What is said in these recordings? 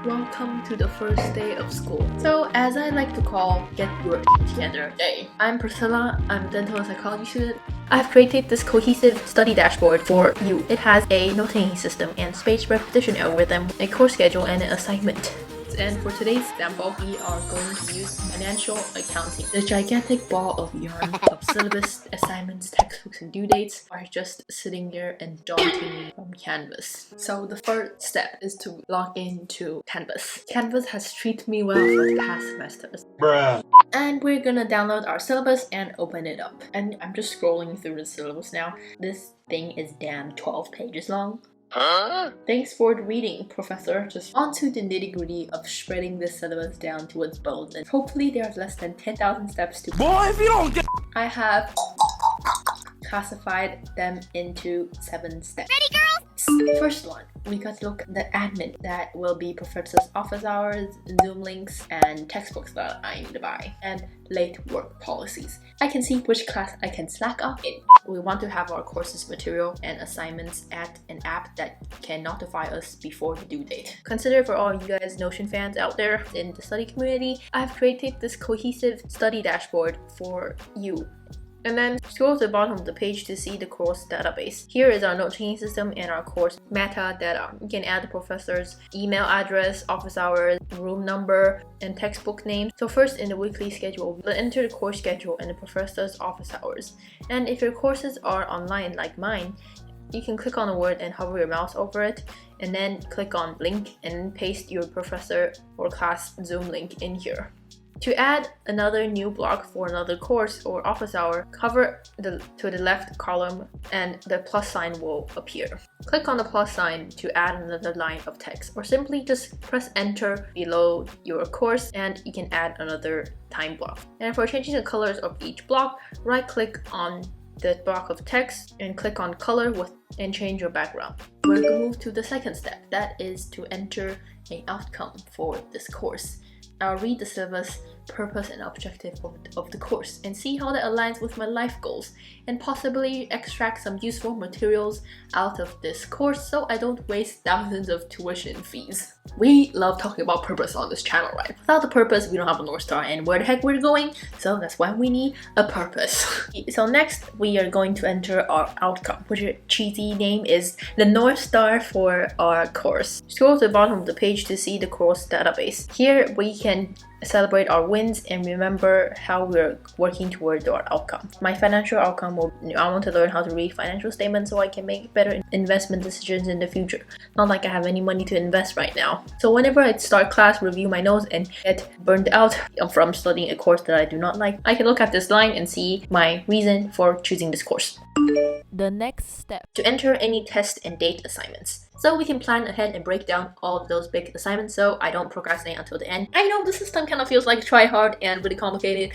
Welcome to the first day of school. So, as I like to call, get your together day. I'm Priscilla, I'm a dental and psychology student. I've created this cohesive study dashboard for you. It has a note-taking system and spaced repetition algorithm, a course schedule, and an assignment. And for today's example, we are going to use financial accounting. The gigantic ball of yarn of syllabus, assignments, textbooks, and due dates are just sitting there and daunting me from Canvas. So the first step is to log into Canvas. Canvas has treated me well for the past semesters. Bruh. And we're gonna download our syllabus and open it up. And I'm just scrolling through the syllabus now. This thing is damn 12 pages long. Huh? Thanks for the reading, Professor. Just on to the nitty-gritty of shredding this syllabus down to its bones, and hopefully there's less than 10,000 steps to Boy, if you don't get I have classified them into 7 steps. Ready, girls? First one, we got to look at the admin. That will be professor's office hours, Zoom links, and textbooks that I need to buy, and late work policies. I can see which class I can slack off in. We want to have our courses material and assignments at an app that can notify us before the due date. Consider for all you guys Notion fans out there in the study community, I've created this cohesive study dashboard for you. And then scroll to the bottom of the page to see the course database. Here is our note-taking system and our course metadata. You can add the professor's email address, office hours, room number, and textbook name. So first, in the weekly schedule, we'll enter the course schedule and the professor's office hours. And if your courses are online like mine, you can click on a word and hover your mouse over it, and then click on link and paste your professor or class Zoom link in here. To add another new block for another course or office hour, hover to the left column and the plus sign will appear. Click on the plus sign to add another line of text, or simply just press enter below your course and you can add another time block. And for changing the colors of each block, right click on the block of text and click on color and change your background. We're going to move to the second step. That is to enter an outcome for this course. I'll read the syllabus, purpose, and objective of the course and see how that aligns with my life goals, and possibly extract some useful materials out of this course so I don't waste thousands of tuition fees. We love talking about purpose on this channel, right? Without the purpose, we don't have a North Star and where the heck we're going, so that's why we need a purpose. So next, we are going to enter our outcome, which a cheesy name is the North Star for our course. Scroll to the bottom of the page to see the course database. Here, we can celebrate our wins and remember how we're working towards our outcome. My financial outcome I want to learn how to read financial statements so I can make better investment decisions in the future. Not like I have any money to invest right now. So whenever I start class, review my notes, and get burned out from studying a course that I do not like, I can look at this line and see my reason for choosing this course. The next step. To enter any test and date assignments. So we can plan ahead and break down all of those big assignments so I don't procrastinate until the end. I know the system kind of feels like try hard and really complicated,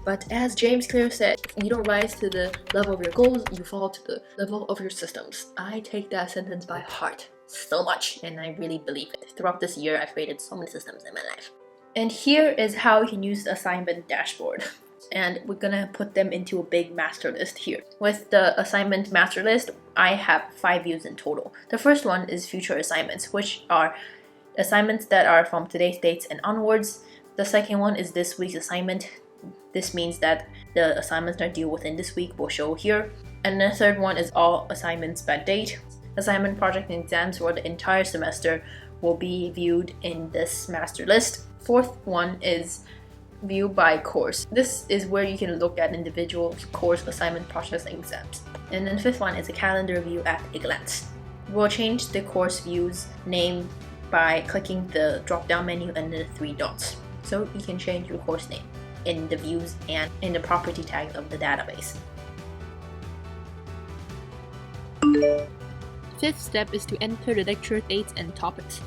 but as James Clear said, you don't rise to the level of your goals, you fall to the level of your systems. I take that sentence by heart so much, and I really believe it. Throughout this year, I've created so many systems in my life. And here is how you can use the assignment dashboard. And we're gonna put them into a big master list here. With the assignment master list, I have 5 views in total. The first one is future assignments, which are assignments that are from today's dates and onwards. The second one is this week's assignment. This means that the assignments that are due within this week will show here. And the third one is all assignments by date. Assignment, project, and exams for the entire semester will be viewed in this master list. Fourth one is view by course. This is where you can look at individual course assignment, projects, and exams. And then the fifth one is a calendar view at a glance. We'll change the course view's name by clicking the drop-down menu and the 3 dots. So you can change your course name in the views and in the property tags of the database. Fifth step is to enter the lecture dates and topics.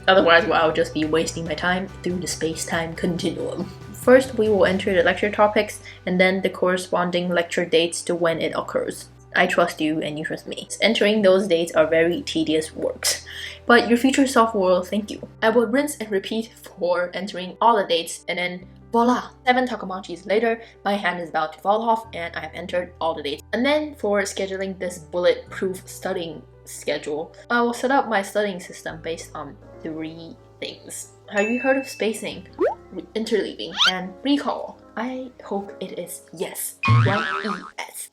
Otherwise, I would just be wasting my time through the space-time continuum. First, we will enter the lecture topics and then the corresponding lecture dates to when it occurs. I trust you and you trust me. Entering those dates are very tedious works, but your future self will thank you. I will rinse and repeat for entering all the dates, and then voila! 7 takamachis later, my hand is about to fall off and I have entered all the dates. And then for scheduling this bulletproof studying schedule, I will set up my studying system based on 3 things. Have you heard of spacing, interleaving, and recall? I hope it is yes. Y-E-S.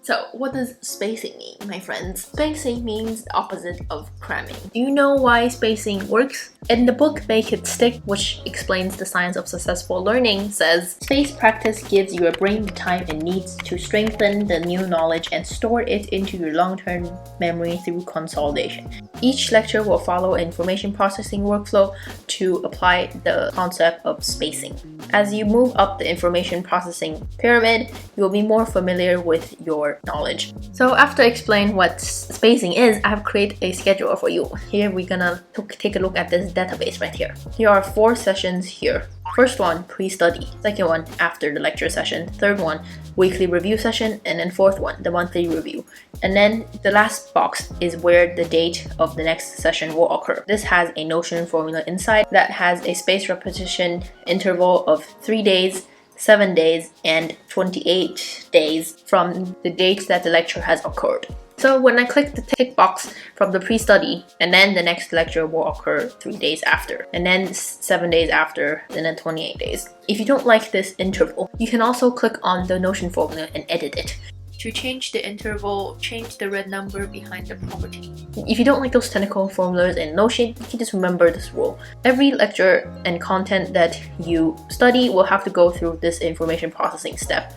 So, what does spacing mean, my friends? Spacing means the opposite of cramming. Do you know why spacing works? In the book Make It Stick, which explains the science of successful learning, says, spaced practice gives your brain the time it needs to strengthen the new knowledge and store it into your long-term memory through consolidation. Each lecture will follow an information processing workflow to apply the concept of spacing. As you move up the information processing pyramid, you'll be more familiar with your knowledge. So after explaining what spacing is, I have created a schedule for you. Here we're gonna take a look at this database right here. Here are 4 sessions here. First one, pre-study. Second one, after the lecture session. Third one, weekly review session. And then fourth one, the monthly review. And then the last box is where the date of the next session will occur. This has a Notion formula inside that has a spaced repetition interval of 3 days, 7 days, and 28 days from the date that the lecture has occurred. So when I click the tick box from the pre-study, and then the next lecture will occur 3 days after, and then 7 days after, and then 28 days. If you don't like this interval, you can also click on the Notion formula and edit it. To change the interval, change the red number behind the property. If you don't like those technical formulas in Notion, you can just remember this rule. Every lecture and content that you study will have to go through this information processing step.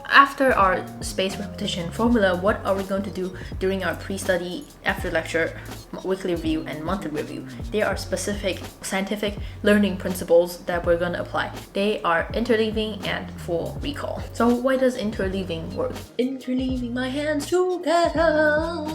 After our spaced repetition formula, what are we going to do during our pre-study, after lecture, weekly review, and monthly review? There are specific scientific learning principles that we're going to apply. They are interleaving and full recall. So why does interleaving work? Interleaving my hands together.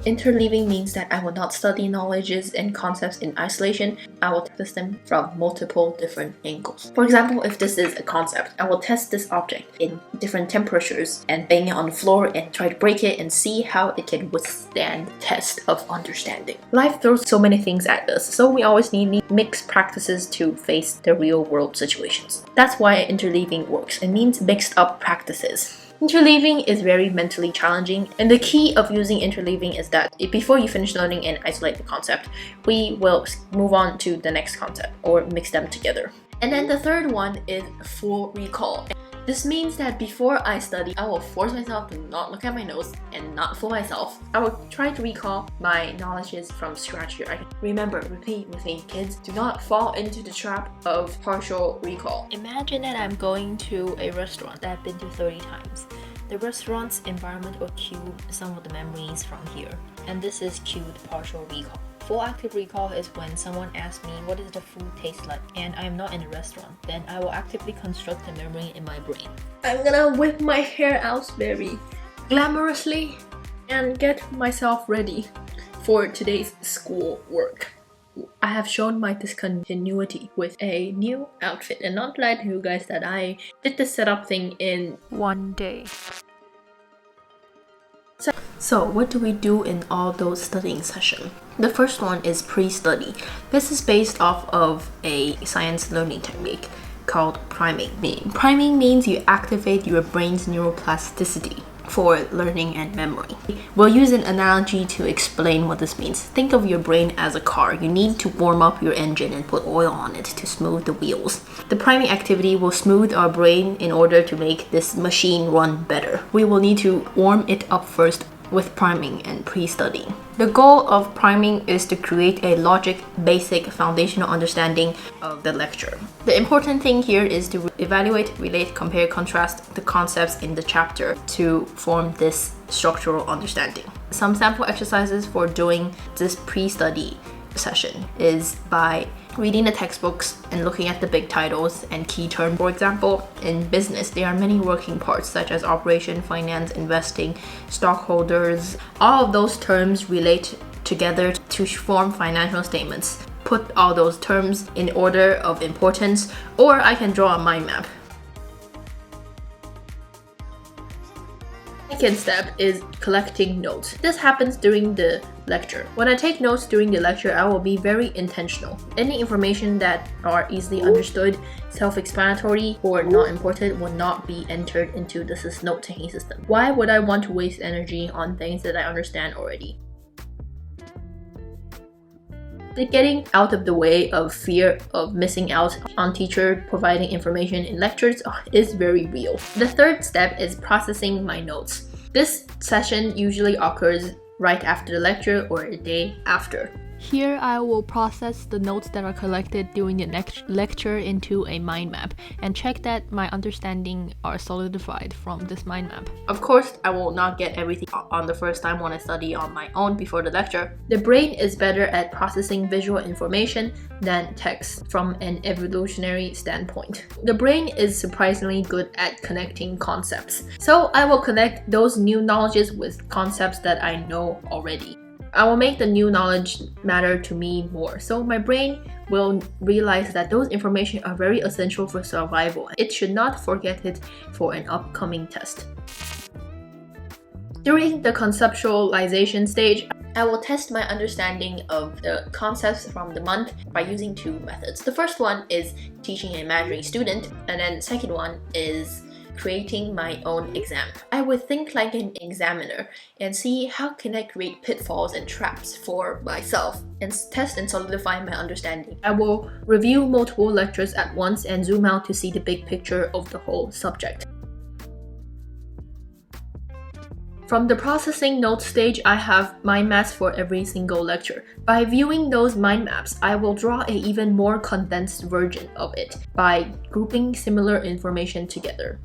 Interleaving means that I will not study knowledges and concepts in isolation. I will test them from multiple different angles. For example, if this is a concept, I will test this object in different temperatures and bang it on the floor and try to break it and see how it can withstand the test of understanding. Life throws so many things at us, so we always need mixed practices to face the real world situations. That's why interleaving works. It means mixed up practices. Interleaving is very mentally challenging, and the key of using interleaving is that before you finish learning and isolate the concept, we will move on to the next concept or mix them together. And then the third one is full recall. This means that before I study, I will force myself to not look at my notes and not fool myself. I will try to recall my knowledges from scratch here. Remember, repeat with me, kids. Do not fall into the trap of partial recall. Imagine that I'm going to a restaurant that I've been to 30 times. The restaurant's environment will cue some of the memories from here, and this is cued partial recall. Full active recall is when someone asks me what does the food taste like and I'm not in a restaurant. Then I will actively construct the memory in my brain. I'm gonna whip my hair out very glamorously and get myself ready for today's school work. I have shown my discontinuity with a new outfit, and not to lie to you guys that I did the setup thing in 1 day. So what do we do in all those studying sessions? The first one is pre-study. This is based off of a science learning technique called priming. Priming means you activate your brain's neuroplasticity for learning and memory. We'll use an analogy to explain what this means. Think of your brain as a car. You need to warm up your engine and put oil on it to smooth the wheels. The priming activity will smooth our brain in order to make this machine run better. We will need to warm it up first with priming and pre-study. The goal of priming is to create a logic, basic, foundational understanding of the lecture. The important thing here is to evaluate, relate, compare, contrast the concepts in the chapter to form this structural understanding. Some sample exercises for doing this pre-study session is by reading the textbooks and looking at the big titles and key terms. For example, in business, there are many working parts such as operation, finance, investing, stockholders. All of those terms relate together to form financial statements. Put all those terms in order of importance, or I can draw a mind map. Second step is collecting notes. This happens during the lecture. When I take notes during the lecture, I will be very intentional. Any information that are easily understood, self-explanatory, or not important will not be entered into this note-taking system. Why would I want to waste energy on things that I understand already? Getting out of the way of fear of missing out on teacher providing information in lectures is very real. The third step is processing my notes. This session usually occurs right after the lecture or a day after. Here I will process the notes that are collected during the next lecture into a mind map and check that my understanding are solidified from this mind map. Of course, I will not get everything on the first time when I study on my own before the lecture. The brain is better at processing visual information than text from an evolutionary standpoint. The brain is surprisingly good at connecting concepts. So I will connect those new knowledges with concepts that I know already. I will make the new knowledge matter to me more, so my brain will realize that those information are very essential for survival. It should not forget it for an upcoming test. During the conceptualization stage, I will test my understanding of the concepts from the month by using two methods. The first one is teaching an imaginary student, and then the second one is creating my own exam. I would think like an examiner and see how can I create pitfalls and traps for myself and test and solidify my understanding. I will review multiple lectures at once and zoom out to see the big picture of the whole subject. From the processing notes stage, I have mind maps for every single lecture. By viewing those mind maps, I will draw an even more condensed version of it by grouping similar information together.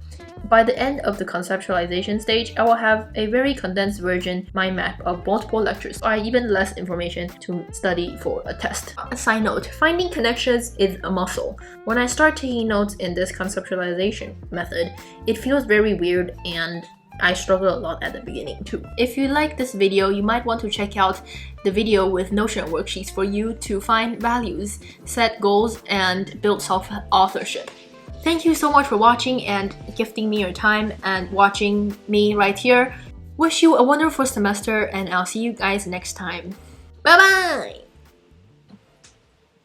By the end of the conceptualization stage, I will have a very condensed version mind map of multiple lectures, or even less information to study for a test. A side note, finding connections is a muscle. When I start taking notes in this conceptualization method, it feels very weird and I struggle a lot at the beginning too. If you like this video, you might want to check out the video with Notion worksheets for you to find values, set goals, and build self-authorship. Thank you so much for watching and gifting me your time and watching me right here. Wish you a wonderful semester, and I'll see you guys next time. Bye bye!